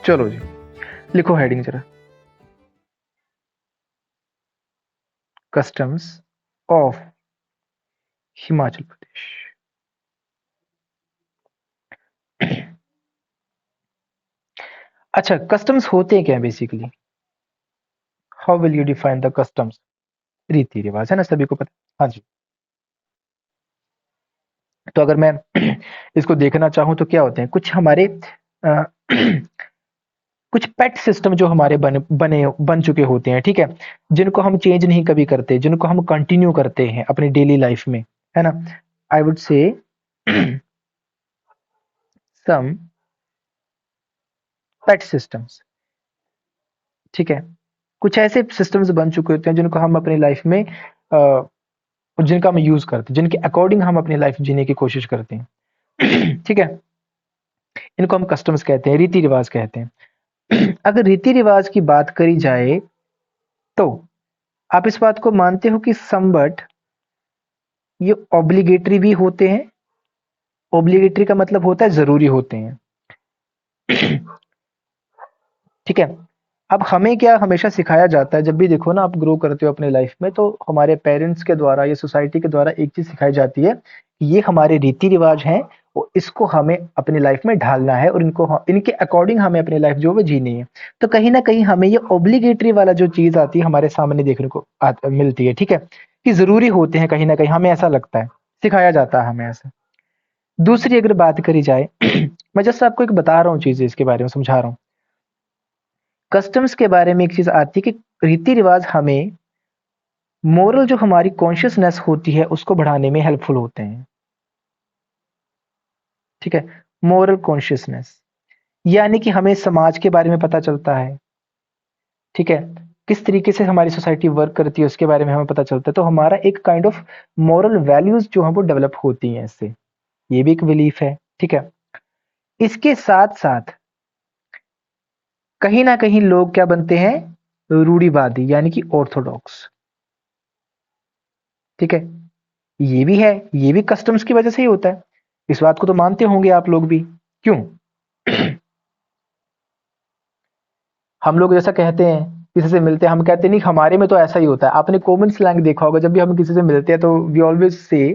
चलो जी, लिखो हेडिंग जरा, कस्टम्स ऑफ हिमाचल प्रदेश। अच्छा, कस्टम्स होते क्या हैं basically? How will you define the customs? रीति रिवाज, है ना, सभी को पता। हाँ जी। तो अगर मैं इसको देखना चाहूं तो क्या होते हैं कुछ हमारे अ, कुछ पेट सिस्टम जो हमारे बन चुके होते हैं, ठीक है, जिनको हम चेंज नहीं कभी करते, जिनको हम कंटिन्यू करते हैं अपनी डेली लाइफ में, है ना। I would say some pet systems, ठीक है। कुछ ऐसे सिस्टम्स बन चुके होते हैं जिनको हम अपनी लाइफ में जिनका हम यूज करते हैं, जिनके अकॉर्डिंग हम अपनी लाइफ जीने की कोशिश करते हैं। ठीक है, इनको हम कस्टम्स कहते हैं, रीति रिवाज कहते हैं। अगर रीति रिवाज की बात करी जाए तो आप इस बात को मानते हो कि समबट ये ऑब्लिगेटरी भी होते हैं। ऑब्लिगेटरी का मतलब होता है जरूरी होते हैं। ठीक है, अब हमें क्या हमेशा सिखाया जाता है, जब भी देखो ना आप ग्रो करते हो अपने लाइफ में, तो हमारे पेरेंट्स के द्वारा या सोसाइटी के द्वारा एक चीज सिखाई जाती है कि ये हमारे रीति रिवाज हैं और इसको हमें अपनी लाइफ में ढालना है और इनके अकॉर्डिंग हमें अपनी लाइफ जो है वो जीनी है। तो कहीं ना कहीं हमें ये ऑब्लिगेटरी वाला जो चीज आती है हमारे सामने देखने को मिलती है, ठीक है, कि जरूरी होते हैं, कहीं ना कहीं हमें ऐसा लगता है, सिखाया जाता है हमें ऐसा। दूसरी अगर बात करी जाए, मैं जस्ट आपको एक बता रहा हूँ चीजें, इसके बारे में समझा रहा हूँ। कस्टम्स के बारे में एक चीज आती है कि रीति रिवाज हमें मोरल जो हमारी कॉन्शियसनेस होती है उसको बढ़ाने में हेल्पफुल होते हैं। ठीक है, मोरल कॉन्शियसनेस यानी कि हमें समाज के बारे में पता चलता है, ठीक है, किस तरीके से हमारी सोसाइटी वर्क करती है उसके बारे में हमें पता चलता है, तो हमारा एक काइंड ऑफ मॉरल वैल्यूज जो है वो डेवलप होती हैं इससे। ये भी एक बिलीफ है, ठीक है। इसके साथ साथ कहीं ना कहीं लोग क्या बनते हैं, रूढ़िवादी यानी कि ऑर्थोडॉक्स, ठीक है। ये भी है, ये भी कस्टम्स की वजह से ही होता है। इस बात को तो मानते होंगे आप लोग भी, क्यों? हम लोग जैसा कहते हैं, किसी से मिलते हैं हम कहते नहीं हमारे में तो ऐसा ही होता है। आपने कॉमन स्लैंग देखा होगा, जब भी हम किसी से मिलते हैं तो वी ऑलवेज से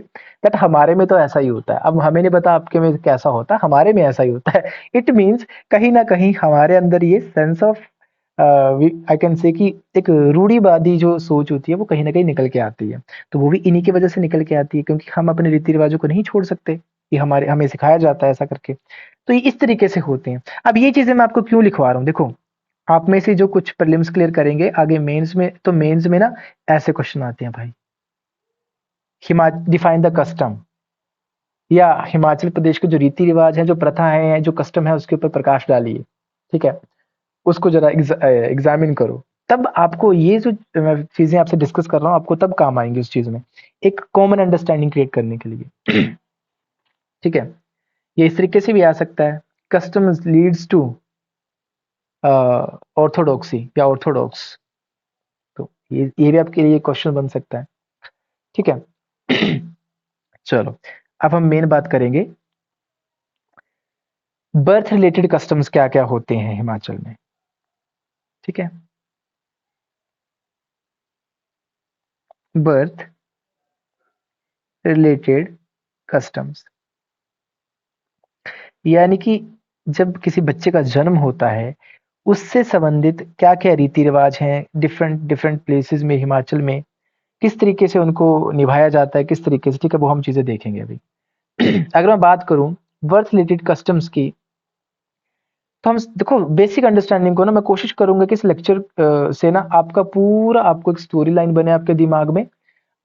दैट हमारे में तो ऐसा ही होता है। अब हमें नहीं पता आपके में कैसा होता है, हमारे में ऐसा ही होता है। इट मीन्स कहीं ना कहीं हमारे अंदर ये sense of I can say कि एक रूढ़िवादी जो सोच होती है वो कहीं ना कहीं निकल के आती है। तो वो भी इन्हीं की वजह से निकल के आती है, क्योंकि हम अपने रीति रिवाजों को नहीं छोड़ सकते, ये हमारे हमें सिखाया जाता है ऐसा करके। तो ये इस तरीके से होते हैं। अब ये चीजें मैं आपको क्यों लिखवा रहा हूँ, देखो, आप में से जो कुछ प्रीलिम्स क्लियर करेंगे आगे मेंस में, तो मेंस में ना ऐसे क्वेश्चन आते हैं भाई, डिफाइन द कस्टम, या हिमाचल प्रदेश के जो रीति रिवाज है, जो प्रथा है, जो कस्टम है, उसके ऊपर प्रकाश डालिए, ठीक है, उसको जरा एग्जामिन करो। तब आपको ये जो चीजें आपसे डिस्कस कर रहा हूँ आपको तब काम आएंगी उस चीज में, एक कॉमन अंडरस्टैंडिंग क्रिएट करने के लिए। ठीक है, ये इस तरीके से भी आ सकता है, कस्टम लीड्स टू ऑर्थोडॉक्सी या ऑर्थोडॉक्स। तो ये भी आपके लिए क्वेश्चन बन सकता है, ठीक है। चलो, अब हम मेन बात करेंगे, बर्थ रिलेटेड कस्टम्स क्या क्या होते हैं हिमाचल में, ठीक है। बर्थ रिलेटेड कस्टम्स यानी कि जब किसी बच्चे का जन्म होता है उससे संबंधित क्या क्या रीति रिवाज हैं डिफरेंट डिफरेंट प्लेसेस में हिमाचल में, किस तरीके से उनको निभाया जाता है, किस तरीके से, ठीक है, वो हम चीजें देखेंगे अभी। अगर मैं बात करूं बर्थ रिलेटेड कस्टम्स की, तो हम देखो बेसिक अंडरस्टैंडिंग को ना मैं कोशिश करूंगा कि इस लेक्चर से ना आपका पूरा आपको एक स्टोरी लाइन बने आपके दिमाग में,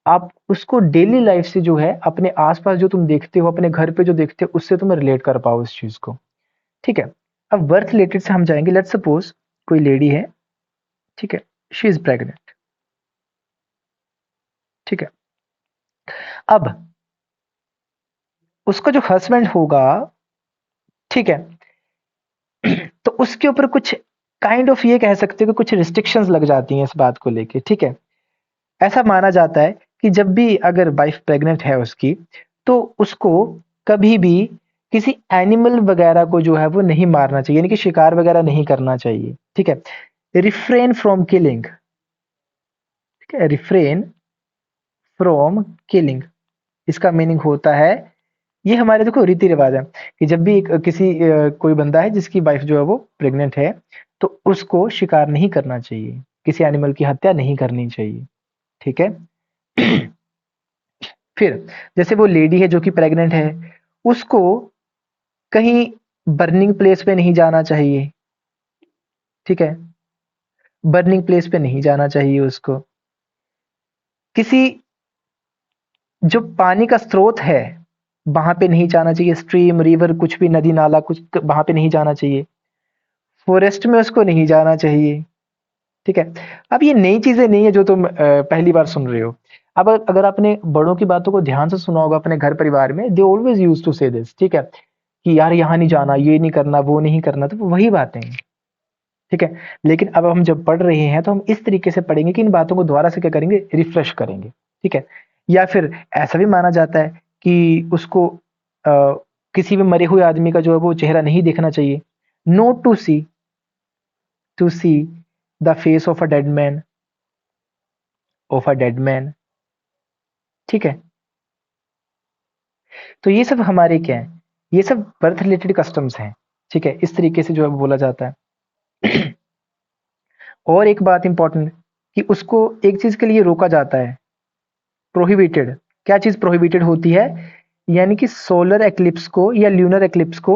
आप उसको डेली लाइफ से जो है अपने आसपास जो तुम देखते हो, अपने घर पे जो देखते हो, उससे तुम रिलेट कर पाओ इस चीज को, ठीक है। अब बर्थ रिलेटेड से हम जाएंगे, लेट्स सपोज कोई लेडी है, ठीक है, शी इज प्रेग्नेंट, ठीक है। अब उसका जो हस्बैंड होगा, ठीक है, तो उसके ऊपर कुछ काइंड ऑफ ये कह सकते हो कि कुछ रिस्ट्रिक्शंस लग जाती हैं इस बात को लेके, ठीक है। ऐसा माना जाता है कि जब भी अगर वाइफ प्रेग्नेंट है उसकी, तो उसको कभी भी किसी एनिमल वगैरह को जो है वो नहीं मारना चाहिए, यानी कि शिकार वगैरह नहीं करना चाहिए, ठीक है। रिफ्रेन फ्रॉम किलिंग, ठीक है, रिफ्रेन फ्रॉम किलिंग, इसका मीनिंग होता है, ये हमारे देखो रीति रिवाज है कि जब भी कोई बंदा है जिसकी वाइफ जो है वो प्रेग्नेंट है, तो उसको शिकार नहीं करना चाहिए, किसी एनिमल की हत्या नहीं करनी चाहिए, ठीक है। फिर जैसे वो लेडी है जो कि प्रेग्नेंट है, उसको कहीं बर्निंग प्लेस पे नहीं जाना चाहिए, ठीक है, बर्निंग प्लेस पे नहीं जाना चाहिए उसको। किसी जो पानी का स्रोत है वहां पे नहीं जाना चाहिए, स्ट्रीम रिवर कुछ भी, नदी नाला कुछ, वहां पे नहीं जाना चाहिए। फॉरेस्ट में उसको नहीं जाना चाहिए, ठीक है। अब ये नई चीजें नहीं है जो तुम पहली बार सुन रहे हो। अब अगर आपने बड़ों की बातों को ध्यान से सुना होगा अपने घर परिवार में, दे ऑलवेज यूज टू से दिस, ठीक है, कि यार यहाँ नहीं जाना, ये नहीं करना, वो नहीं करना, तो वही बातें हैं, ठीक है। लेकिन अब हम जब पढ़ रहे हैं तो हम इस तरीके से पढ़ेंगे कि इन बातों को दोबारा से क्या करेंगे, रिफ्रेश करेंगे, ठीक है। या फिर ऐसा भी माना जाता है कि उसको किसी भी मरे हुए आदमी का जो है वो चेहरा नहीं देखना चाहिए, not to see the face of a dead man, of a dead man, ठीक है। तो ये सब हमारे क्या है, ये सब बर्थ रिलेटेड कस्टम्स हैं, ठीक है, इस तरीके से जो है बोला जाता है। और एक बात इंपॉर्टेंट, कि उसको एक चीज के लिए रोका जाता है, प्रोहिबिटेड। क्या चीज प्रोहिबिटेड होती है, यानी कि सोलर एक्लिप्स को या ल्यूनर एक्लिप्स को,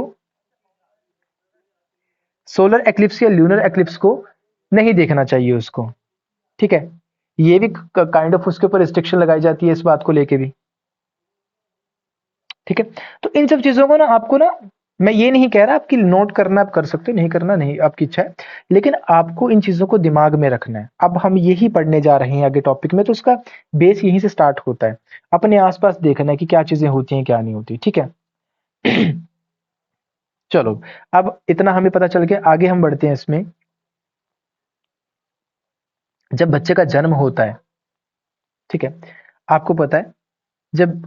सोलर एक्लिप्स या ल्यूनर एक्लिप्स को नहीं देखना चाहिए उसको, ठीक है। ये भी काइंड ऑफ उसके ऊपर रिस्ट्रिक्शन लगाई जाती है इस बात को लेके भी, ठीक है। तो इन सब चीजों को ना आपको ना, मैं ये नहीं कह रहा आपकी नोट करना आप कर सकते हो, नहीं करना नहीं, आपकी इच्छा है, लेकिन आपको इन चीजों को दिमाग में रखना है। अब हम यही पढ़ने जा रहे हैं आगे टॉपिक में, तो उसका बेस यहीं से स्टार्ट होता है। अपने आसपास देखना है कि क्या चीजें होती हैं क्या नहीं होती, ठीक है। चलो, अब इतना हमें पता चल गया, आगे हम बढ़ते हैं इसमें। जब बच्चे का जन्म होता है, ठीक है, आपको पता है जब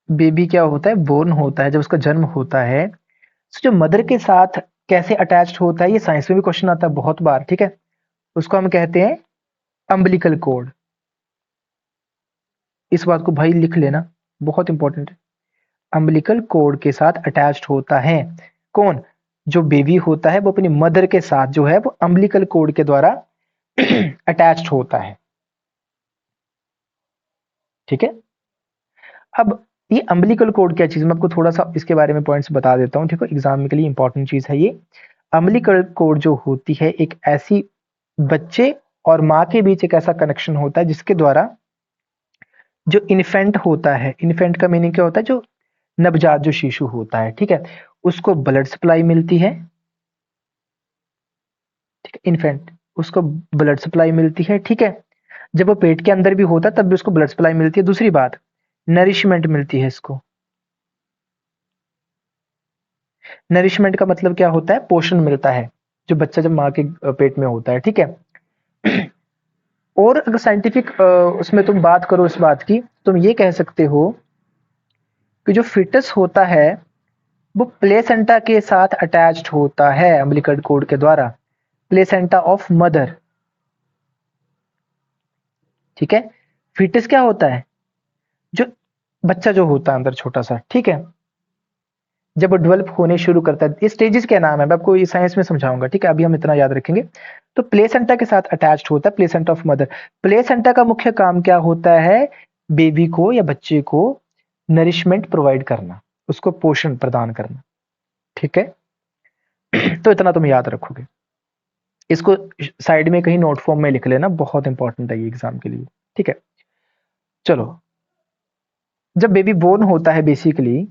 बेबी क्या होता है, बोर्न होता है, जब उसका जन्म होता है, तो जो मदर के साथ कैसे अटैच्ड होता है, ये साइंस में भी क्वेश्चन आता है बहुत बार, ठीक है। उसको हम कहते हैं अम्बिलिकल कोड। इस बात को भाई लिख लेना, बहुत इंपॉर्टेंट है। अम्बिलिकल कोड के साथ अटैच्ड होता है कौन, जो बेबी होता है वो अपनी मदर के साथ जो है वो अम्बिलिकल कोड के द्वारा अटैच्ड होता है, ठीक है। अब ये अम्बिलिकल कोड क्या चीज, मैं आपको थोड़ा सा इसके बारे में पॉइंट्स बता देता हूँ, ठीक है, एग्जाम के लिए इंपॉर्टेंट चीज है ये। अम्बिलिकल कोड जो होती है एक ऐसी, बच्चे और माँ के बीच एक ऐसा कनेक्शन होता है जिसके द्वारा जो इन्फेंट होता है, इन्फेंट का मीनिंग क्या होता है, जो नवजात जो शिशु होता है, ठीक है, उसको ब्लड सप्लाई मिलती है, ठीक है, इन्फेंट, उसको ब्लड सप्लाई मिलती है, ठीक है। जब वो पेट के अंदर भी होता है तब भी उसको ब्लड सप्लाई मिलती है। दूसरी बात, नरिशमेंट मिलती है इसको। नरिशमेंट का मतलब क्या होता है, पोषण मिलता है, जो बच्चा जब माँ के पेट में होता है, ठीक है। और अगर साइंटिफिक उसमें तुम बात करो इस बात की, तुम ये कह सकते हो कि जो फिटस होता है वो प्लेसेंटा के साथ अटैच्ड होता है अम्बिलिकल कोड के द्वारा, प्लेसेंटा ऑफ मदर, ठीक है। फीटस क्या होता है, जो बच्चा जो होता है अंदर छोटा सा, ठीक है, जब वो डेवलप होने शुरू करता है, ये स्टेजेस क्या नाम है, मैं आपको ये साइंस में समझाऊंगा, ठीक है, अभी हम इतना याद रखेंगे। तो प्लेसेंटा के साथ अटैच्ड होता है, प्लेसेंटा ऑफ मदर। प्लेसेंटा का मुख्य काम क्या होता है, बेबी को या बच्चे को नरिशमेंट प्रोवाइड करना, उसको पोषण प्रदान करना, ठीक है। तो इतना तुम याद रखोगे, इसको साइड में कहीं नोट फॉर्म में लिख लेना, बहुत इंपॉर्टेंट है ये एग्जाम के लिए, ठीक है। चलो, जब बेबी बोर्न होता है बेसिकली,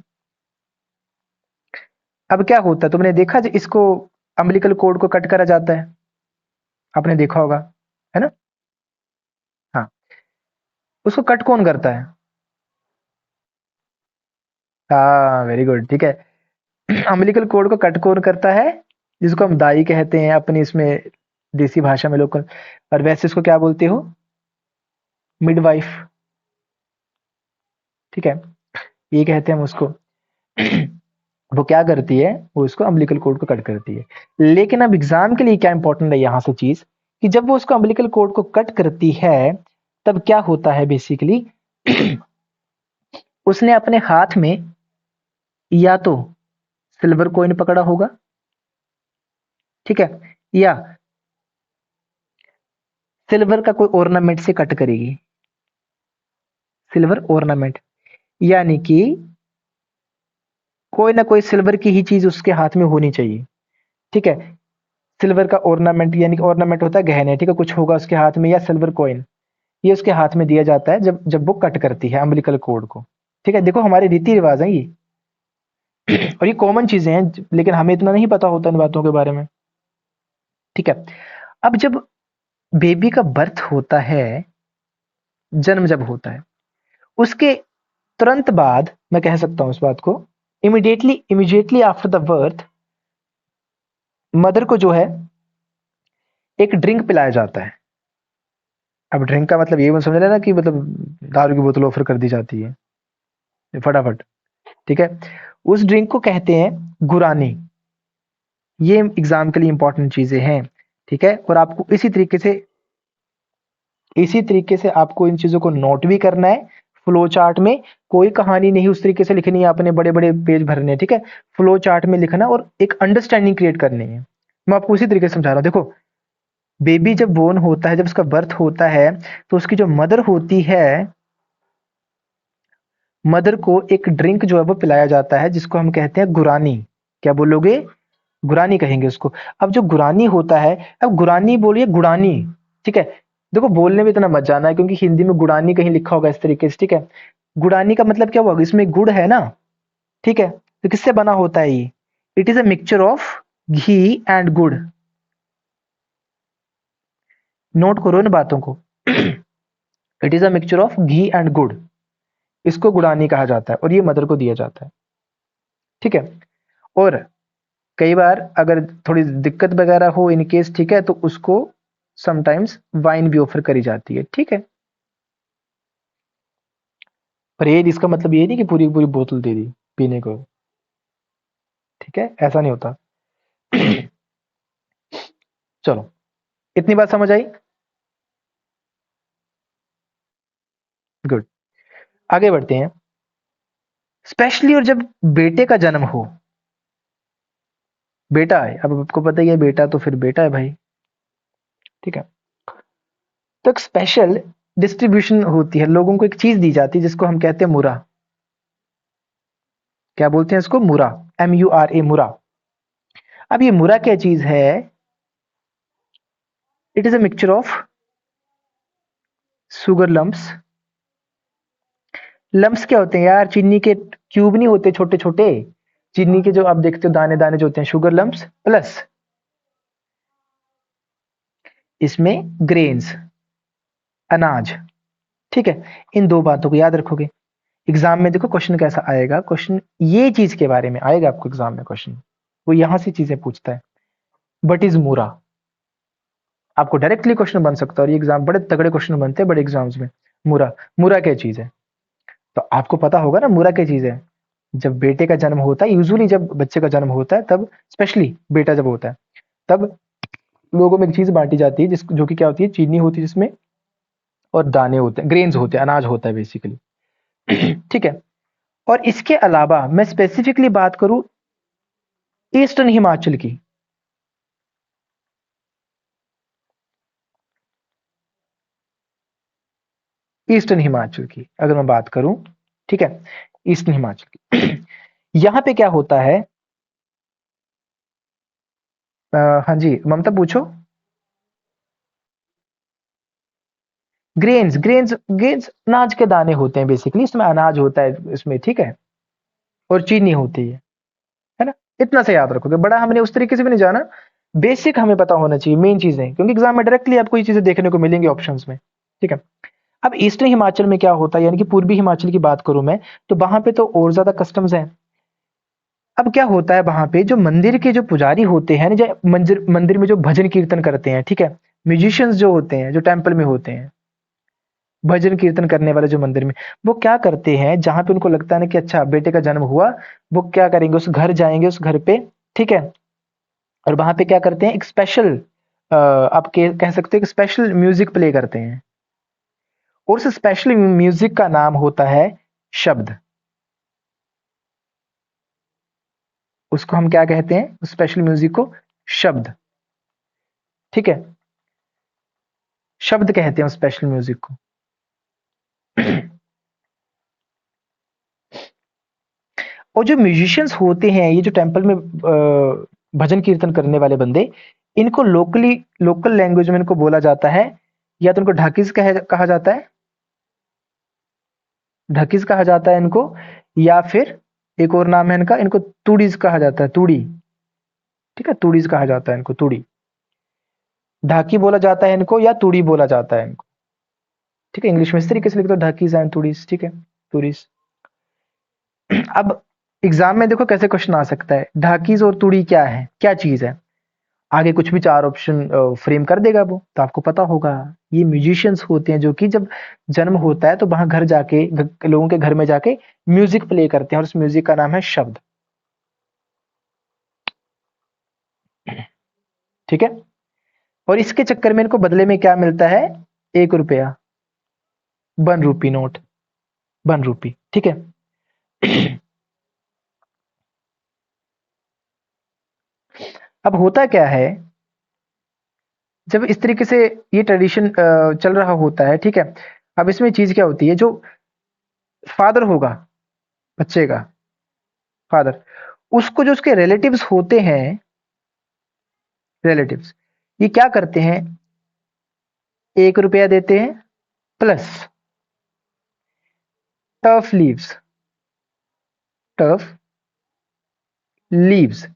अब क्या होता है तुमने देखा, जो इसको अम्बिलिकल कोड को कट करा जाता है, आपने देखा होगा, है ना। हाँ, उसको कट कौन करता है, हाँ वेरी गुड, ठीक है। अम्बिलिकल कोड को कट कौन करता है, जिसको हम दाई कहते हैं अपनी इसमें देसी भाषा में लोकल, और वैसे इसको क्या बोलते हो, मिडवाइफ, ठीक है। ये कहते हैं हम उसको। वो क्या करती है, वो उसको अम्बिलिकल कोड को कट करती है। लेकिन अब एग्जाम के लिए क्या इंपॉर्टेंट है यहाँ से चीज, कि जब वो उसको अम्बिलिकल कोड को कट करती है तब क्या होता है बेसिकली, उसने अपने हाथ में या तो सिल्वर कॉइन पकड़ा होगा, ठीक है, या सिल्वर का कोई ऑर्नामेंट से कट करेगी, सिल्वर ऑर्नामेंट, यानी कि कोई ना कोई सिल्वर की ही चीज उसके हाथ में होनी चाहिए, ठीक है। सिल्वर का ऑर्नामेंट, यानी कि ऑर्नामेंट होता है गहने, ठीक है, कुछ होगा उसके हाथ में, या सिल्वर कॉइन, ये उसके हाथ में दिया जाता है जब जब वो कट करती है अम्बिलिकल कोड को, ठीक है। देखो हमारे रीति रिवाज है ये, और ये कॉमन चीजें हैं, लेकिन हमें इतना नहीं पता होता इन बातों के बारे में, ठीक है। अब जब बेबी का बर्थ होता है, जन्म जब होता है, उसके तुरंत बाद, मैं कह सकता हूं इस बात को, immediately immediately after the birth, mother को जो है एक ड्रिंक पिलाया जाता है। अब ड्रिंक का मतलब ये मत समझ लेना कि मतलब दारू की बोतल ऑफर कर दी जाती है फटाफट, ठीक है। उस ड्रिंक को कहते हैं गुरानी। ये एग्जाम के लिए इंपॉर्टेंट चीजें हैं, ठीक है। और आपको इसी तरीके से आपको इन चीजों को नोट भी करना है। फ्लो चार्ट में कोई कहानी नहीं उस तरीके से लिखनी है, आपने बड़े बड़े पेज भरने हैं, ठीक है। फ्लो चार्ट में लिखना और एक अंडरस्टैंडिंग क्रिएट करनी है। मैं आपको उसी तरीके से समझा रहा हूं। देखो, बेबी जब बोर्न होता है, जब उसका बर्थ होता है, तो उसकी जो मदर होती है, मदर को एक ड्रिंक जो है वो पिलाया जाता है, जिसको हम कहते हैं गुरानी। क्या बोलोगे? गुरानी कहेंगे उसको। अब जो गुरानी होता है, अब गुरानी बोलिए गुड़ानी, ठीक है। देखो बोलने में इतना मत जाना है, क्योंकि हिंदी में गुड़ानी कहीं लिखा होगा इस तरीके से, ठीक है। गुड़ानी का मतलब क्या हुआ, इसमें गुड़ है ना, ठीक है। तो किससे बना होता है ये? It is a mixture of ghee and गुड़। नोट करो इन बातों को। It is a mixture of ghee and गुड़, इसको गुड़ानी कहा जाता है, और ये मदर को दिया जाता है, ठीक है। और कई बार अगर थोड़ी दिक्कत वगैरह हो इन केस, ठीक है, तो उसको समटाइम्स वाइन भी ऑफर करी जाती है, ठीक है। पर ये इसका मतलब ये नहीं कि पूरी पूरी बोतल दे दी पीने को, ठीक है, ऐसा नहीं होता। चलो, इतनी बात समझ आई? गुड, आगे बढ़ते हैं। स्पेशली और जब बेटे का जन्म हो, बेटा है, अब आपको पता ही है, बेटा तो फिर बेटा है भाई, ठीक है। तो एक स्पेशल डिस्ट्रीब्यूशन होती है, लोगों को एक चीज दी जाती है जिसको हम कहते हैं मुरा। क्या बोलते हैं इसको? मुरा, MURA, मुरा। अब ये मुरा क्या चीज है? It is a mixture of sugar lumps. Lumps क्या होते हैं यार? चीनी के क्यूब नहीं होते छोटे छोटे, चीनी के जो आप देखते हो दाने दाने जो होते हैं, शुगर लम्प्स, प्लस इसमें ग्रेन्स, अनाज, ठीक है। इन दो बातों को याद रखोगे। एग्जाम में देखो क्वेश्चन कैसा आएगा, क्वेश्चन ये चीज के बारे में आएगा आपको एग्जाम में क्वेश्चन, वो यहां से चीजें पूछता है। बट इज मूरा, आपको डायरेक्टली क्वेश्चन बन सकता है, और ये एग्जाम बड़े तगड़े क्वेश्चन बनते हैं बड़े एग्जाम्स में। मूरा, मूरा क्या चीज है? तो आपको पता होगा ना मूरा क्या चीज है। जब बेटे का जन्म होता है, यूजुअली जब बच्चे का जन्म होता है, तब स्पेशली बेटा जब होता है, तब लोगों में एक चीज बांटी जाती है, जिस जो कि क्या होती है, चीनी होती है जिसमें, और दाने होते हैं, ग्रेन्स होते हैं, अनाज होता है बेसिकली। ठीक है। और इसके अलावा मैं स्पेसिफिकली बात करूं ईस्टर्न हिमाचल की, ईस्टर्न हिमाचल की अगर मैं बात करूं, ठीक है, ईस्टर्न हिमाचल की। यहां पे क्या होता है, हाँ जी ममता पूछो। ग्रेन्स, ग्रेन्स, ग्रेन्स अनाज के दाने होते हैं बेसिकली, इसमें अनाज होता है इसमें, ठीक है, और चीनी होती है ना। इतना से याद रखोगे, बड़ा हमने उस तरीके से भी नहीं जाना, बेसिक हमें पता होना चाहिए मेन चीजें, क्योंकि एग्जाम में डायरेक्टली आपको ये चीजें देखने को मिलेंगी ऑप्शंस में, ठीक है। अब ईस्टर्न हिमाचल में क्या होता है, यानी कि पूर्वी हिमाचल की बात करूं मैं, तो वहां पे तो और ज्यादा कस्टम्स हैं। अब क्या होता है, वहां पे जो मंदिर के जो पुजारी होते हैं ना, जो मंदिर मंदिर में जो भजन कीर्तन करते हैं, ठीक है, म्यूजिशियंस जो होते हैं, जो टेम्पल में होते हैं, भजन कीर्तन करने वाले जो मंदिर में, वो क्या करते हैं जहां पे उनको लगता है ना कि अच्छा बेटे का जन्म हुआ, वो क्या करेंगे, उस घर जाएंगे, उस घर पे, ठीक है, और वहां पे क्या करते हैं, एक स्पेशल, आप कह सकते हो कि स्पेशल म्यूजिक प्ले करते हैं, और उस स्पेशल म्यूजिक का नाम होता है शब्द। उसको हम क्या कहते हैं, स्पेशल म्यूजिक को शब्द, ठीक है, शब्द कहते हैं उस स्पेशल म्यूजिक को। और जो म्यूजिशियंस होते हैं, ये जो टेम्पल में भजन कीर्तन करने वाले बंदे, इनको लोकल लैंग्वेज में इनको बोला जाता है, या तो इनको ढाकिस कहा जाता है, ढकीस कहा जाता है इनको, या फिर एक और नाम है इनका, इनको तूड़ीज कहा जाता है, तूड़ी, ठीक है, तूड़ीज कहा जाता है इनको, तूड़ी, ढाकी बोला जाता है इनको, या तूड़ी बोला जाता है इनको, ठीक है, इंग्लिश में इस तरीके से लिखते हो, ढाकीज एंड तूड़ीज, ठीक है, तूड़ीज। अब एग्जाम में देखो कैसे क्वेश्चन आ सकता है, ढाकीज और तूड़ी क्या है, क्या चीज है, आगे कुछ भी चार ऑप्शन फ्रेम कर देगा वो, तो आपको पता होगा ये म्यूजिशियंस होते हैं जो कि जब जन्म होता है तो वहां घर जाके, लोगों के घर में जाके म्यूजिक प्ले करते हैं, और उस म्यूजिक का नाम है शब्द, ठीक है। और इसके चक्कर में इनको बदले में क्या मिलता है, 1 रुपया, 1 रूपी नोट, 1 रूपी, ठीक है। अब होता क्या है, जब इस तरीके से ये ट्रेडिशन चल रहा होता है, ठीक है, अब इसमें चीज क्या होती है, जो फादर होगा बच्चे का, फादर, उसको जो उसके रिलेटिव्स होते हैं, रिलेटिव्स, ये क्या करते हैं, 1 रुपया देते हैं, plus turf leaves, turf leaves,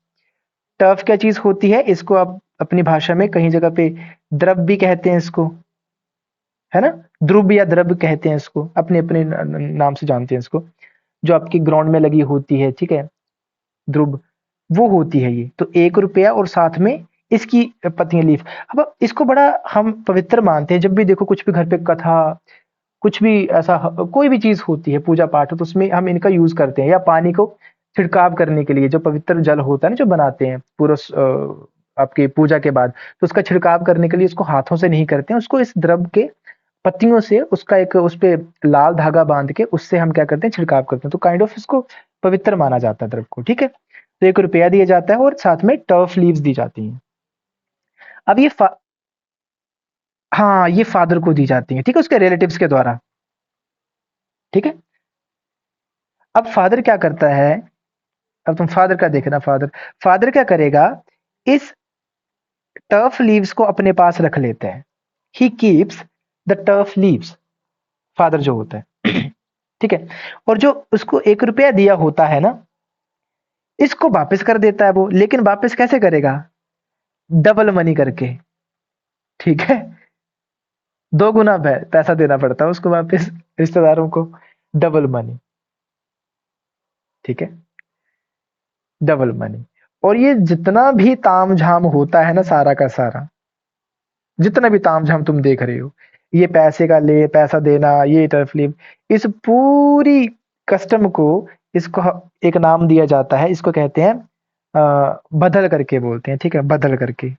turf क्या चीज होती है, इसको आप अपनी भाषा में कहीं जगह पे द्रव भी कहते हैं इसको, है ना, ध्रुव या द्रव कहते हैं इसको, अपने अपने नाम से जानते हैं इसको, जो आपकी ग्राउंड में लगी होती है, ठीक है, ध्रुव, वो होती है ये, तो 1 रुपया और साथ में इसकी पत्तियां, लीफ। अब इसको बड़ा हम पवित्र मानते हैं, जब भी देखो कुछ भी घर पे कथा, कुछ भी ऐसा, कोई भी चीज होती है, पूजा पाठ हो, तो उसमें हम इनका यूज करते हैं, या पानी को छिड़काव करने के लिए जो पवित्र जल होता है ना, जो बनाते हैं पूरा आपकी पूजा के बाद, तो उसका छिड़काव करने के लिए उसको हाथों से नहीं करते हैं, उसको इस द्रव के पत्तियों से, उसका एक उस पे लाल धागा बांध के उससे हम क्या करते हैं, छिड़काव करते हैं, तो काइंड ऑफ इसको पवित्र माना जाता है द्रव को, ठीक है। तो 1 रुपया दिया जाता है, और साथ में टर्फ लीव्स दी जाती हैं। अब हाँ, ये फादर को दी जाती है, ठीक है, उसके रिलेटिव्स के द्वारा, ठीक है। अब फादर क्या करता है, अब तुम फादर का देखना, फादर फादर क्या करेगा, इस टर्फ लीव्स को अपने पास रख लेते हैं, he keeps the turf leaves, father जो होता है, ठीक है। और जो उसको 1 रुपया दिया होता है ना, इसको वापस कर देता है वो, लेकिन वापस कैसे करेगा, डबल मनी करके, ठीक है, 2 गुना पैसा देना पड़ता है उसको वापस, रिश्तेदारों को, डबल मनी, ठीक है, डबल मनी। और ये जितना भी ताम झाम होता है ना, सारा का सारा, जितना भी ताम झाम तुम देख रहे हो, ये पैसे का ले पैसा देना, ये तरफलीब, इस पूरी कस्टम को, इसको एक नाम दिया जाता है, इसको कहते हैं बदल करके बोलते हैं, ठीक है, बदल करके,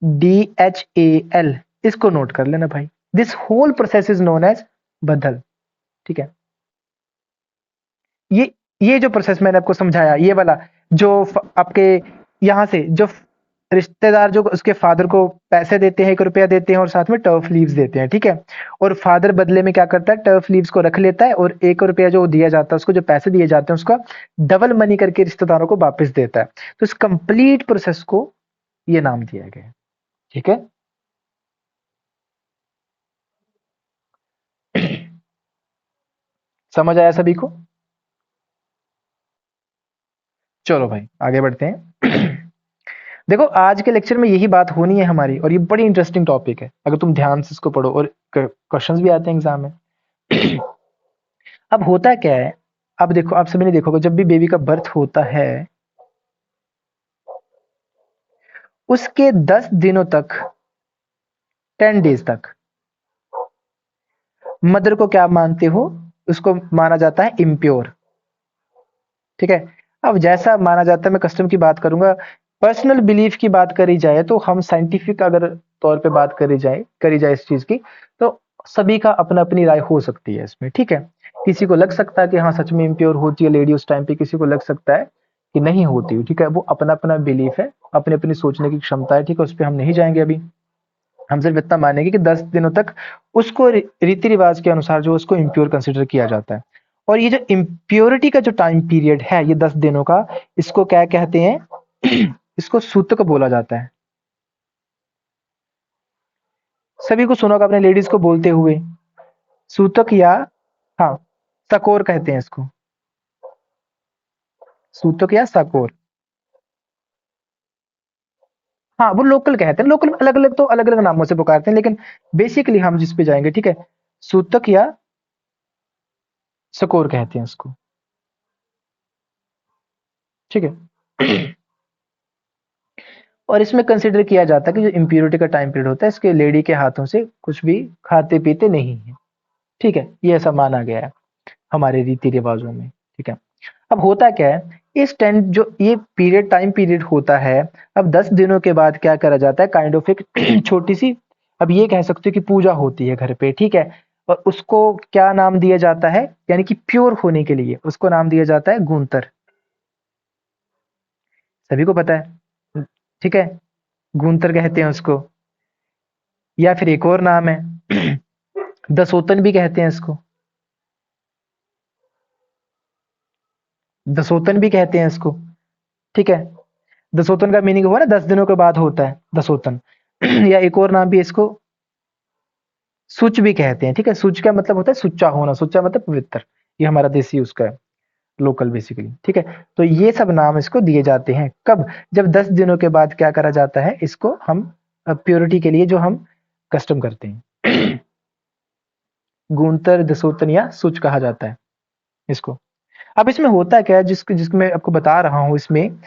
BADHAL, इसको नोट कर लेना भाई, this whole process is known as बदल, ठीक है। ये जो प्रोसेस मैंने आपको समझाया, ये वाला, जो आपके यहाँ से जो रिश्तेदार जो उसके फादर को पैसे देते हैं, 1 रुपया देते हैं, और साथ में टर्फ लीव्स देते हैं, ठीक है, और फादर बदले में क्या करता है, टर्फ लीव्स को रख लेता है, और 1 रुपया जो दिया जाता है उसको, जो पैसे दिए जाते हैं उसका डबल मनी करके रिश्तेदारों को वापस देता है, तो इस कंप्लीट प्रोसेस को ये नाम दिया गया है, ठीक है। समझ आया सभी को, चलो भाई आगे बढ़ते हैं। देखो आज के लेक्चर में यही बात होनी है हमारी, और ये बड़ी इंटरेस्टिंग टॉपिक है, अगर तुम ध्यान से इसको पढ़ो, और क्वेश्चंस भी आते हैं एग्जाम में। अब होता क्या है, अब देखो, आप सभी ने देखोगे जब भी बेबी का बर्थ होता है, उसके 10 दिनों तक, 10 डेज तक, मदर को क्या मानते हो, उसको माना जाता है इम्प्योर। ठीक है, अब जैसा माना जाता है, मैं कस्टम की बात करूंगा। पर्सनल बिलीफ की बात करी जाए तो हम साइंटिफिक अगर तौर पे बात करी जाए इस चीज की, तो सभी का अपना अपनी राय हो सकती है इसमें। ठीक है, किसी को लग सकता है कि हाँ सच में इम्प्योर होती है लेडी उस टाइम पे, किसी को लग सकता है कि नहीं होती। ठीक है, वो अपना अपना बिलीफ है, अपनी अपनी सोचने की क्षमता है। ठीक है, उस पर हम नहीं जाएंगे अभी। हम सिर्फ इतना मानेंगे कि 10 दिनों तक उसको रीति रिवाज के अनुसार जो उसको इम्प्योर कंसिडर किया जाता है। और ये जो इम्प्योरिटी का जो टाइम पीरियड है ये 10 दिनों का, इसको क्या कहते हैं? इसको सूतक बोला जाता है। सभी को सुना होगा अपने लेडीज को बोलते हुए, सूतक या हाँ सकोर कहते हैं इसको, सूतक या सकोर। हाँ वो लोकल कहते हैं, लोकल अलग अलग तो अलग अलग नामों से पुकारते हैं, लेकिन बेसिकली हम जिस पे जाएंगे, ठीक है, सूतक या सकोर कहते हैं इसको। ठीक है। और इसमें कंसिडर किया जाता है कि जो इम्प्योरिटी का टाइम पीरियड होता है, इसके लेडी के हाथों से कुछ भी खाते पीते नहीं है। ठीक है, ये ऐसा माना गया है हमारे रीति रिवाजों में। ठीक है, अब होता क्या है, इस टेंट जो ये पीरियड टाइम पीरियड होता है, अब 10 दिनों के बाद क्या करा जाता है, काइंड ऑफ एक छोटी सी, अब ये कह सकते हो कि पूजा होती है घर पे। ठीक है, और उसको क्या नाम दिया जाता है, यानी कि प्योर होने के लिए उसको नाम दिया जाता है गूंतर। सभी को पता है। ठीक है, गूंतर कहते हैं उसको, या फिर एक और नाम है दसोतन भी कहते हैं इसको, दसोतन भी कहते हैं इसको। ठीक है, दसोतन का मीनिंग हुआ ना 10 दिनों के बाद होता है दसोतन। या एक और नाम भी इसको सुच भी कहते हैं। ठीक है, सुच का मतलब होता है सुच्चा होना, सुच्चा मतलब पवित्र। ये हमारा देसी उसका है, लोकल बेसिकली। ठीक है, तो ये सब नाम इसको दिए जाते हैं कब, जब 10 दिनों के बाद क्या करा जाता है, इसको हम प्योरिटी के लिए जो हम कस्टम करते हैं गूंतर दसोतन या सुच कहा जाता है इसको। अब इसमें होता क्या है, जिसको मैं आपको बता रहा हूँ, इसमें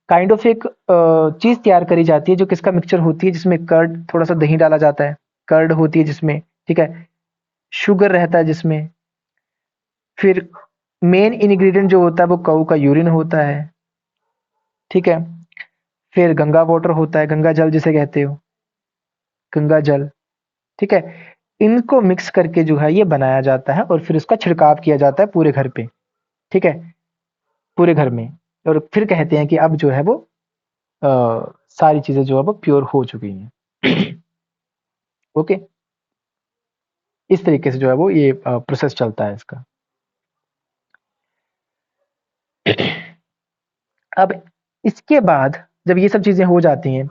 काइंड ऑफ एक चीज तैयार करी जाती है जो किसका मिक्सचर होती है, जिसमें कर्ड, थोड़ा सा दही डाला जाता है, कर्ड होती है जिसमें। ठीक है, शुगर रहता है जिसमें, फिर मेन इंग्रेडिएंट जो होता है वो कऊ का यूरिन होता है। ठीक है, फिर गंगा वाटर होता है, गंगा जल जिसे कहते हो, गंगा जल। ठीक है, इनको मिक्स करके जो है ये बनाया जाता है, और फिर उसका छिड़काव किया जाता है पूरे घर पे। ठीक है, पूरे घर में। और फिर कहते हैं कि अब जो है वो अ, सारी चीजें जो है वो प्योर हो चुकी हैं। ओके, इस तरीके से जो है वो ये प्रोसेस चलता है इसका। अब इसके बाद जब ये सब चीजें हो जाती हैं,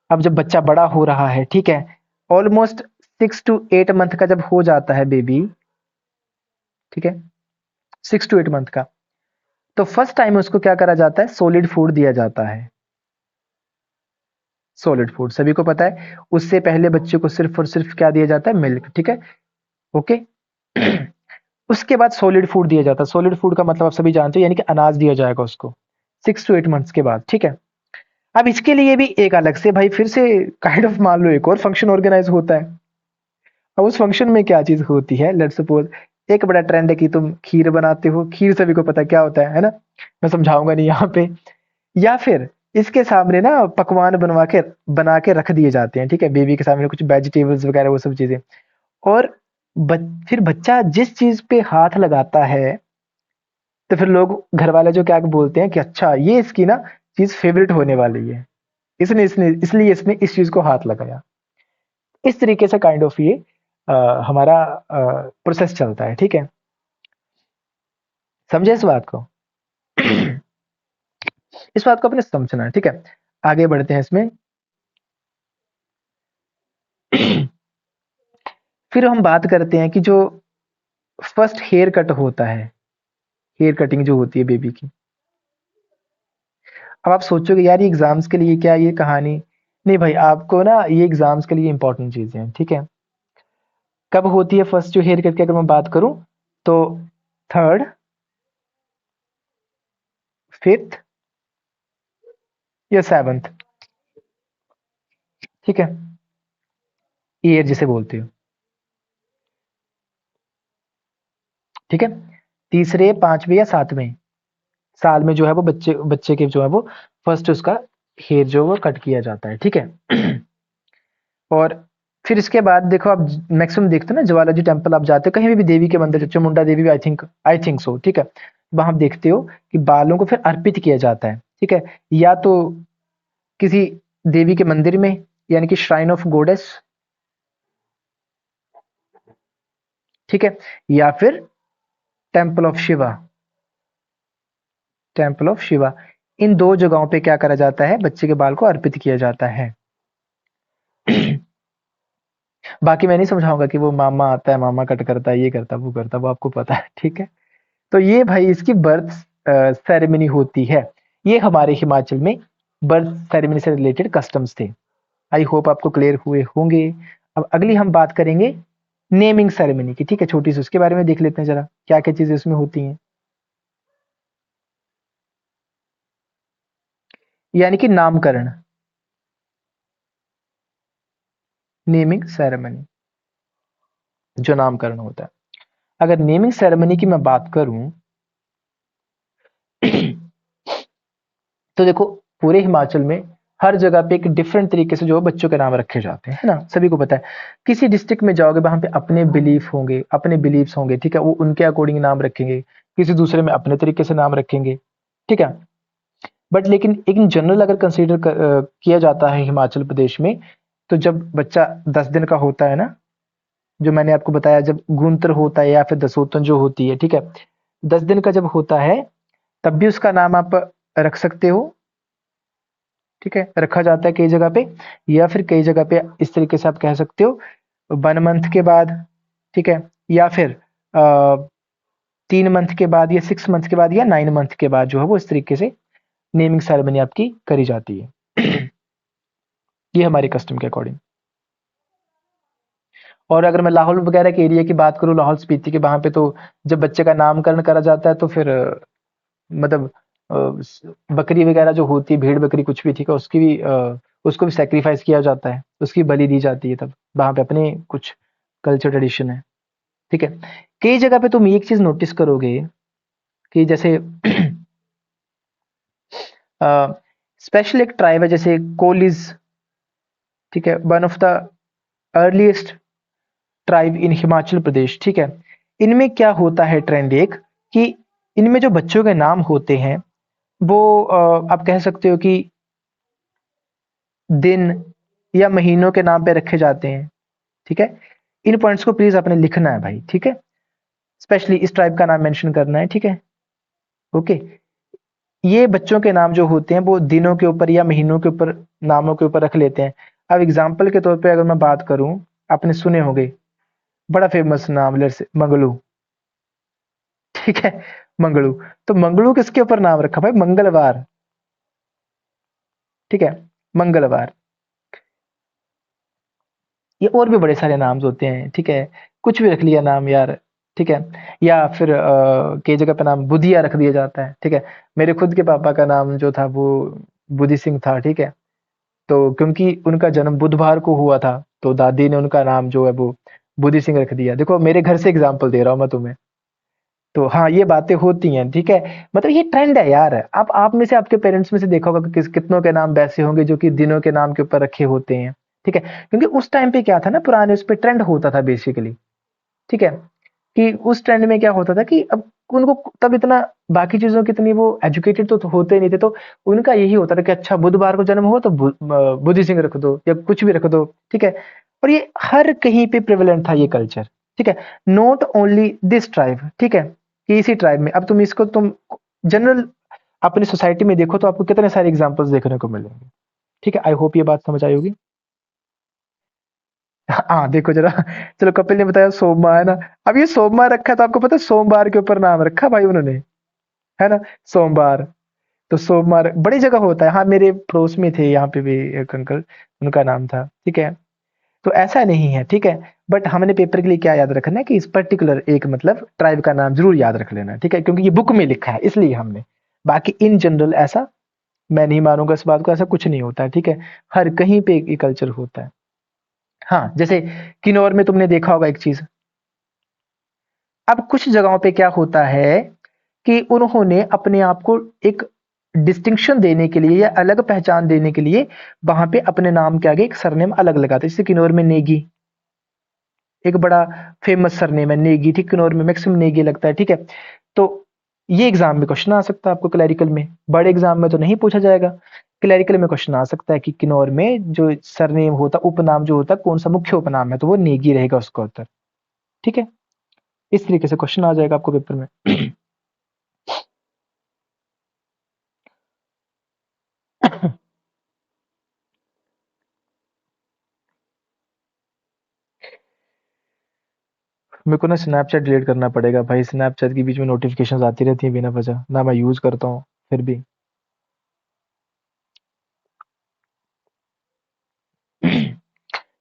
अब जब बच्चा बड़ा हो रहा है, ठीक है, ऑलमोस्ट 6 to 8 मंथ का जब हो जाता है बेबी, ठीक है, 6 to 8 मंथ का, तो फर्स्ट टाइम उसको क्या करा जाता है, सॉलिड फूड दिया जाता है। सॉलिड फूड सभी को पता है, उससे पहले बच्चे को सिर्फ और सिर्फ क्या दिया जाता है, मिल्क। ठीक है, ओके। उसके बाद सॉलिड फूड दिया जाता है। सॉलिड फूड का मतलब आप सभी जानते हो, यानी कि अनाज दिया जाएगा उसको 6 to 8 मंथ्स के बाद। ठीक है, अब इसके लिए भी एक अलग से भाई फिर से काइंड ऑफ मान लो एक और फंक्शन ऑर्गेनाइज होता है। अब उस फंक्शन में क्या चीज होती है, लेट्स सपोज एक बड़ा ट्रेंड है कि तुम खीर बनाते हो, खीर सभी को पता है क्या होता है ना, मैं समझाऊंगा नहीं यहाँ पे। या फिर इसके सामने ना पकवान बना के रख दिए जाते हैं। ठीक है, बेबी के सामने कुछ वेजिटेबल्स वगैरह वो सब चीजें। और फिर बच्चा जिस चीज पे हाथ लगाता है, तो फिर लोग घर वाले जो क्या बोलते हैं कि अच्छा ये इसकी ना चीज फेवरेट होने वाली है, इसने इसने इसलिए इसने इस चीज को हाथ लगाया। इस तरीके से काइंड ऑफ ये हमारा प्रोसेस चलता है। ठीक है, समझे इस बात को? इस बात को अपने समझना है। ठीक है, आगे बढ़ते हैं इसमें। फिर हम बात करते हैं कि जो फर्स्ट हेयर कट होता है, हेयर कटिंग जो होती है बेबी की। अब आप सोचोगे यार ये एग्जाम्स के लिए क्या ये कहानी, नहीं भाई, आपको ना ये एग्जाम्स के लिए इंपॉर्टेंट चीजें हैं। ठीक है, कब होती है फर्स्ट जो हेयर कट की अगर मैं बात करूं, तो थर्ड, फिफ्थ या सेवंथ। ठीक है, ईयर जिसे बोलते हो। ठीक है, तीसरे, पांचवें या सातवें साल में जो है वो बच्चे बच्चे के जो है वो फर्स्ट उसका हेयर जो है वो कट किया जाता है। ठीक है। और फिर इसके बाद देखो आप मैक्सिमम देखते हो ना, ज्वालाजी टेम्पल आप जाते हो, कहीं भी देवी के मंदिर, चामुंडा देवी भी आई थिंक सो, ठीक है, वहां आप देखते हो कि बालों को फिर अर्पित किया जाता है। ठीक है, या तो किसी देवी के मंदिर में, यानी कि श्राइन ऑफ गॉडेस, ठीक है, या फिर temple of Shiva, temple of Shiva, इन दो जगहों पे क्या करा जाता है, बच्चे के बाल को अर्पित किया जाता है। बाकी मैं नहीं समझाऊंगा कि वो मामा आता है, मामा कट करता है, ये करता है, वो करता है, वो आपको पता है। ठीक है, तो ये भाई इसकी बर्थ सेरेमनी होती है। ये हमारे हिमाचल में बर्थ सेरेमनी से रिलेटेड कस्टम्स थे। आई होप आपको क्लियर हुए होंगे। अब अगली हम बात करेंगे नेमिंग सेरेमनी की। ठीक है, छोटी सी उसके बारे में देख लेते हैं जरा, क्या क्या चीजें उसमें होती हैं। यानी कि नामकरण, नेमिंग सेरेमनी, जो नामकरण होता है। अगर नेमिंग सेरेमनी की मैं बात करूं तो देखो, पूरे हिमाचल में हर जगह पे एक डिफरेंट तरीके से जो है बच्चों के नाम रखे जाते हैं, है ना, सभी को पता है। किसी डिस्ट्रिक्ट में जाओगे वहां पे अपने बिलीफ होंगे, अपने बिलीफ्स होंगे, ठीक है, वो उनके अकॉर्डिंग नाम रखेंगे, किसी दूसरे में अपने तरीके से नाम रखेंगे। ठीक है, बट लेकिन इन जनरल अगर कंसीडर किया जाता है हिमाचल प्रदेश में, तो जब बच्चा 10 दिन का होता है ना, जो मैंने आपको बताया, जब गुंतर होता है या फिर दसोतन जो होती है, ठीक है, 10 दिन का जब होता है, तब भी उसका नाम आप रख सकते हो। ठीक है, रखा जाता है कई जगह पे, या फिर कई जगह पे इस तरीके से आप कह सकते हो 1 मंथ के बाद, ठीक है, या फिर 3 मंथ के बाद, या 6 मंथ के बाद, या 9 मंथ के बाद जो है वो इस तरीके से नेमिंग सेरेमनी आपकी करी जाती है। ये हमारे कस्टम के अकॉर्डिंग। और अगर मैं लाहौल वगैरह के एरिया की बात करूँ, लाहौल स्पीति के, वहां पे तो जब बच्चे का नामकरण करा जाता है तो फिर मतलब बकरी वगैरह जो होती है, भेड़ बकरी कुछ भी, ठीक है, उसकी भी उसको भी सेक्रीफाइस किया जाता है, उसकी बलि दी जाती है, तब वहां पे अपने कुछ कल्चर ट्रेडिशन है। ठीक है, कई जगह पे तुम एक चीज नोटिस करोगे कि जैसे स्पेशल एक ट्राइब है जैसे कोलिज, ठीक है, one of the earliest tribe in Himachal Pradesh. ठीक है, इनमें क्या होता है ट्रेंड एक, कि इनमें जो बच्चों के नाम होते हैं वो आप कह सकते हो कि दिन या महीनों के नाम पे रखे जाते हैं। ठीक है, इन पॉइंट्स को प्लीज आपने लिखना है भाई। ठीक है, स्पेशली इस ट्राइब का नाम मेंशन करना है। ठीक है, ओके, ये बच्चों के नाम जो होते हैं वो दिनों के ऊपर या महीनों के ऊपर, नामों के ऊपर रख लेते हैं। अब एग्जाम्पल के तौर पे अगर मैं बात करूं, आपने सुने होंगे बड़ा फेमस नाम मंगलू। ठीक है, मंगलू, तो मंगलू किसके ऊपर नाम रखा भाई, मंगलवार। ठीक है, मंगलवार। ये और भी बड़े सारे नाम होते हैं। ठीक है, कुछ भी रख लिया नाम यार। ठीक है, या फिर कई जगह पे नाम बुधिया रख दिया जाता है। ठीक है, मेरे खुद के पापा का नाम जो था वो बुद्धि सिंह था। ठीक है, तो क्योंकि उनका जन्म बुधवार को हुआ था, तो दादी ने उनका नाम जो है वो बुद्धि सिंह रख दिया। देखो मेरे घर से एग्जाम्पल दे रहा हूँ मैं तुम्हें। तो हाँ, ये बातें होती हैं। ठीक है, मतलब ये ट्रेंड है यार। आप में से, आपके पेरेंट्स में से देखा होगा कि कितनों के नाम वैसे होंगे जो कि दिनों के नाम के ऊपर रखे होते हैं। ठीक है, क्योंकि उस टाइम पे क्या था ना, पुराने उस पे ट्रेंड होता था बेसिकली। ठीक है, कि उस ट्रेंड में क्या होता था कि अब उनको तब इतना बाकी चीजों की इतनी वो एजुकेटेड तो होते नहीं थे, तो उनका यही होता था कि अच्छा बुधवार को जन्म हुआ तो बुद्धि सिंह रख दो या कुछ भी रख दो। ठीक है, और ये हर कहीं पे प्रेवलेंट था ये कल्चर। ठीक है, नॉट ओनली दिस ट्राइब। ठीक है, कि इसी ट्राइब में, अब तुम इसको तुम जनरल अपनी सोसाइटी में देखो तो आपको कितने सारे एग्जाम्पल्स देखने को मिलेंगे। ठीक है, आई होप ये बात समझ आई होगी। हाँ देखो जरा, चलो कपिल ने बताया सोमवार है ना, अब ये सोमवार रखा है तो आपको पता है सोमवार के ऊपर नाम रखा भाई उन्होंने, है ना, सोमवार। तो सोमवार बड़ी जगह होता है। हाँ, मेरे पड़ोस में थे यहाँ पे भी एक अंकल, उनका नाम था। ठीक है, तो ऐसा नहीं है। ठीक है, बट हमने पेपर के लिए क्या याद रखना है कि इस पर्टिकुलर एक मतलब ट्राइब का नाम जरूर याद रख लेना है। ठीक है, क्योंकि ये बुक में लिखा है इसलिए हमने, बाकी इन जनरल ऐसा मैं नहीं मानूंगा इस बात को, ऐसा कुछ नहीं होता है। ठीक है, हर कहीं पे एक कल्चर होता है। हाँ, जैसे किन्नौर में तुमने देखा होगा एक चीज, अब कुछ जगहों पे क्या होता है कि उन्होंने अपने आप को एक डिस्टिंक्शन देने के लिए या अलग पहचान देने के लिए वहां पे अपने नाम के आगे एक सरनेम अलग लगाते हैं। जैसे किन्नौर में नेगी एक बड़ा फेमस सरनेम है, नेगी। ठीक, किन्नौर में मैक्सिमम नेगी लगता है। ठीक है, तो ये एग्जाम में क्वेश्चन आ सकता है आपको क्लैरिकल में। बड़े एग्जाम में तो नहीं पूछा जाएगा, क्लैरिकल में क्वेश्चन आ सकता है कि किन्नौर में जो सरनेम होता, उपनाम जो होता, कौन सा मुख्य उपनाम है, तो वो नेगी रहेगा उसका उत्तर। ठीक है, इस तरीके से क्वेश्चन आ जाएगा आपको पेपर में। मेरे को ना स्नैपचैट डिलीट करना पड़ेगा भाई। स्नैपचैट के बीच में नोटिफिकेशंस आती रहती हैं बिना वजह, ना मैं यूज करता हूँ फिर भी।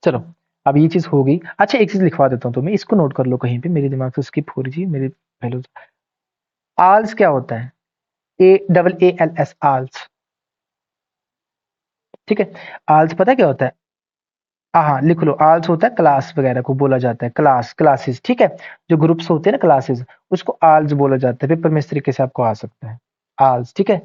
चलो, अब ये चीज हो गई। अच्छा, एक चीज लिखवा देता हूँ तुम्हें, इसको नोट कर लो कहीं पे, मेरे दिमाग से स्किप हो रही थी मेरे पहले। आल्स क्या होता है? AAALS, आल्स। ठीक है, आल्स पता है क्या होता है? हाँ, लिख लो। आल्स होता है क्लास वगैरह को बोला जाता है, क्लास, क्लासेस। ठीक है, जो ग्रुप्स होते हैं ना क्लासेस, उसको आल्स बोला जाता है। पेपर में इस तरीके से आपको आ सकता है, आल्स। ठीक है।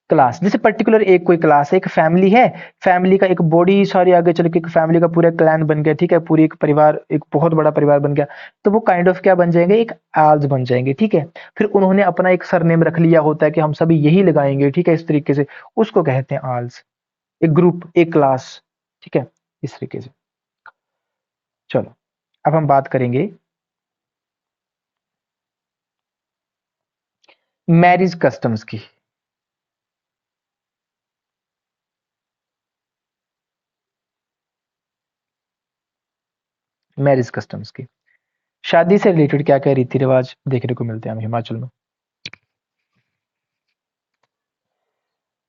क्लास, जैसे पर्टिकुलर एक कोई क्लास है, एक फैमिली है, फैमिली का एक बॉडी सारी आगे चल के एक फैमिली का पूरा क्लैन बन गया। ठीक है, पूरी एक परिवार, एक बहुत बड़ा परिवार बन गया, तो वो काइंड ऑफ क्या बन जाएंगे? एक आल्स बन जाएंगे। ठीक है, फिर उन्होंने अपना एक सरनेम रख लिया होता है कि हम सभी यही लगाएंगे। ठीक है, इस तरीके से उसको कहते हैं आल्स। एक ग्रुप, एक क्लास। ठीक है, इस तरीके से। चलो, अब हम बात करेंगे मैरिज कस्टम्स की। मैरिज कस्टम्स की, शादी से रिलेटेड क्या क्या रीति रिवाज देखने को मिलते हैं हम हिमाचल में।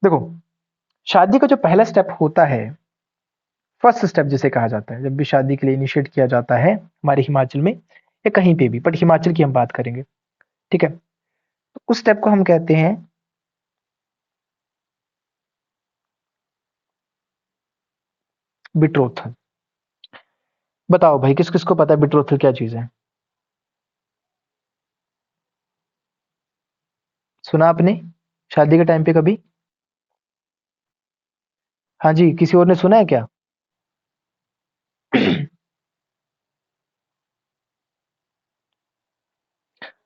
देखो, शादी का जो पहला स्टेप होता है, फर्स्ट स्टेप जिसे कहा जाता है, जब भी शादी के लिए इनिशिएट किया जाता है हमारे हिमाचल में या कहीं पे भी, बट हिमाचल की हम बात करेंगे। ठीक है, तो उस स्टेप को हम कहते हैं बिट्रोथल। बताओ भाई, किस किस को पता है बिट्रोथल क्या चीज है? सुना आपने शादी के टाइम पे कभी? हाँ जी, किसी और ने सुना है क्या?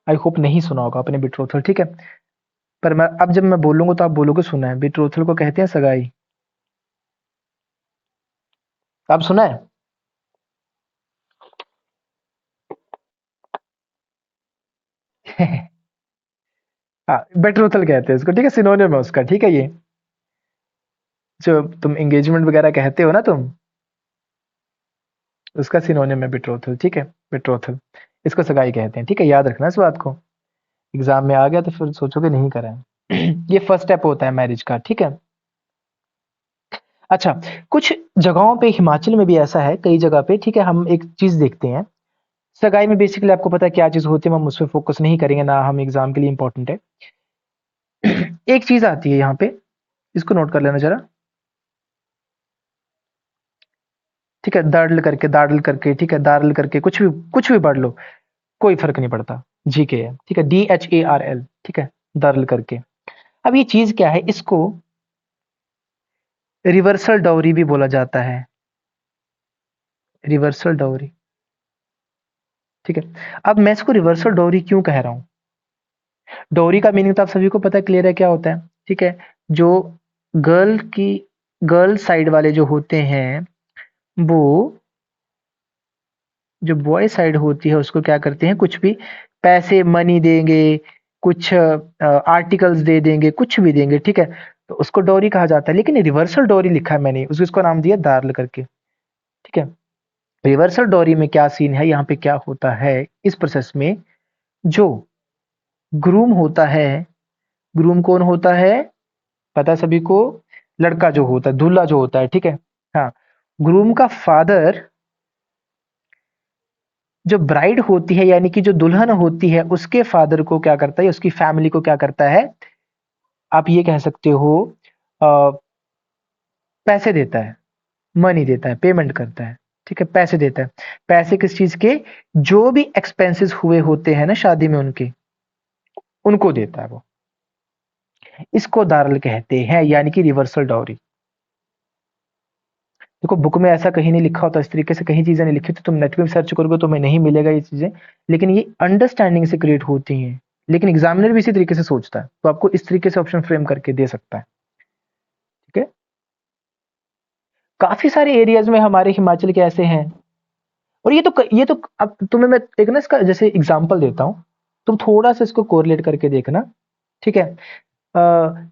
आई होप नहीं सुना होगा आपने बिट्रोथल। ठीक है, पर मैं अब जब मैं बोलूंगा तो आप बोलोगे सुना है। बिट्रोथल को कहते हैं सगाई। आप सुना है? हाँ, बेट्रोथल कहते हैं इसको। ठीक है, सिनोनिम है उसका। ठीक है, ये जो तुम एंगेजमेंट वगैरह कहते हो ना तुम, उसका सिनोनिम है बिट्रोथल। ठीक है, बिट्रोथल, इसको सगाई कहते हैं। ठीक है, याद रखना इस बात को। एग्जाम में आ गया तो फिर सोचोगे नहीं करा है। ये फर्स्ट स्टेप होता है मैरिज का। ठीक है। अच्छा, कुछ जगहों पे हिमाचल में भी ऐसा है, कई जगह पे। ठीक है, हम एक चीज देखते हैं सगाई में। बेसिकली आपको पता है क्या चीज होती है, हम उस पर फोकस नहीं करेंगे ना, हम एग्जाम के लिए इंपॉर्टेंट है। एक चीज आती है यहाँ पे, इसको नोट कर लेना जरा। ठीक है, दाड़ल करके, दाड़ल करके। ठीक है, दाड़ल करके, कुछ भी पढ़ लो, कोई फर्क नहीं पड़ता। जीके है। ठीक है, DHARL। ठीक है, दाड़ल करके। अब ये चीज क्या है? इसको रिवर्सल डाउरी भी बोला जाता है, रिवर्सल डाउरी। ठीक है, अब मैं इसको रिवर्सल डाउरी क्यों कह रहा हूं? डाउरी का मीनिंग तो आप सभी को पता है, क्लियर है क्या होता है? ठीक है, जो गर्ल की, गर्ल साइड वाले जो होते हैं, वो जो बॉय साइड होती है उसको क्या करते हैं, कुछ भी पैसे, मनी देंगे, कुछ आर्टिकल्स दे देंगे, कुछ भी देंगे। ठीक है, तो उसको डोरी कहा जाता है। लेकिन रिवर्सल डोरी लिखा है मैंने, उसको इसको नाम दिया दार्ल करके। ठीक है, रिवर्सल डोरी में क्या सीन है, यहाँ पे क्या होता है इस प्रोसेस में? जो ग्रूम होता है, ग्रूम कौन होता है पता है सभी को? लड़का जो होता है, दूल्हा जो होता है। ठीक है, हाँ, ग्रूम का फादर जो ब्राइड होती है, यानी कि जो दुल्हन होती है, उसके फादर को क्या करता है, उसकी फैमिली को क्या करता है, आप ये कह सकते हो, अ, पैसे देता है, मनी देता है, पेमेंट करता है। ठीक है, पैसे देता है। पैसे किस चीज के? जो भी एक्सपेंसेस हुए होते हैं ना शादी में उनके, उनको देता है वो। इसको दारल कहते हैं, यानी कि रिवर्सल डाउरी। देखो बुक में ऐसा कहीं नहीं लिखा होता, इस तरीके से कहीं चीजें नहीं लिखी, तो तुम नेट पे सर्च करोगे तो मैं नहीं मिलेगा ये चीजें, लेकिन ये अंडरस्टैंडिंग से क्रिएट होती हैं। लेकिन एग्जामिनर भी इसी तरीके से सोचता है, तो आपको इस तरीके से ऑप्शन फ्रेम करके दे सकता है। ठीक है, काफी सारे एरियाज में हमारे हिमाचल के ऐसे हैं। और ये तो अब तुम्हें मैं एक ना इसका जैसे एग्जांपल देता हूँ, तुम थोड़ा सा इसको कोरिलेट करके देखना। ठीक है, अ,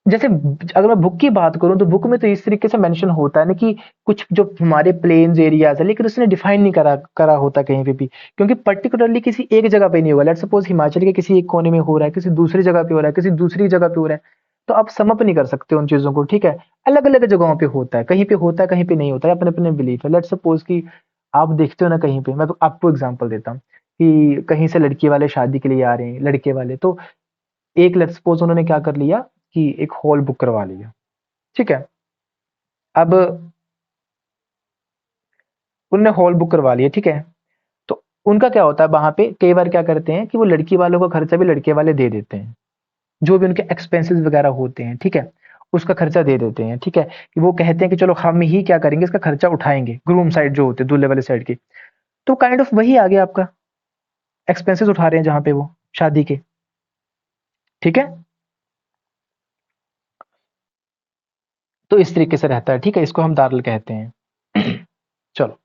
जैसे अगर मैं बुक की बात करूं तो बुक में तो इस तरीके से मेंशन होता है ना कि कुछ जो हमारे प्लेन्स एरियाज है, लेकिन उसने डिफाइन नहीं करा करा होता कहीं पे भी, क्योंकि पर्टिकुलरली किसी एक जगह पे नहीं होगा। लेट्स सपोज हिमाचल के किसी एक कोने में हो रहा है, किसी दूसरी जगह पे हो रहा है, किसी दूसरी जगह पे हो रहा है, तो आप समअप नहीं कर सकते उन चीजों को। ठीक है, अलग अलग जगहों पे होता है, कहीं पे होता है कहीं पे नहीं होता है, अपने अपने बिलीफ है। लेट्स सपोज कि आप देखते हो ना कहीं पे, मैं तो आपको एग्जाम्पल देता हूँ कि कहीं से लड़की वाले शादी के लिए आ रहे हैं, लड़के वाले तो एक लेट्स सपोज उन्होंने क्या कर लिया कि एक हॉल बुक करवा लिया। ठीक है, अब उनने हॉल बुक करवा लिया। ठीक है, तो उनका क्या होता है, वहां पे कई बार क्या करते हैं कि वो लड़की वालों का खर्चा भी लड़के वाले दे देते हैं, जो भी उनके एक्सपेंसेस वगैरह होते हैं। ठीक है, उसका खर्चा दे देते हैं। ठीक है, कि वो कहते हैं कि चलो हम ही क्या करेंगे, इसका खर्चा उठाएंगे, ग्रूम साइड जो होते हैं, दूल्हे वाले साइड की। तो काइंड ऑफ वही आ गया आपका, एक्सपेंसेस उठा रहे हैं जहां पे वो शादी के। ठीक है, तो इस तरीके से रहता है। ठीक है, इसको हम दारल कहते हैं। चलो।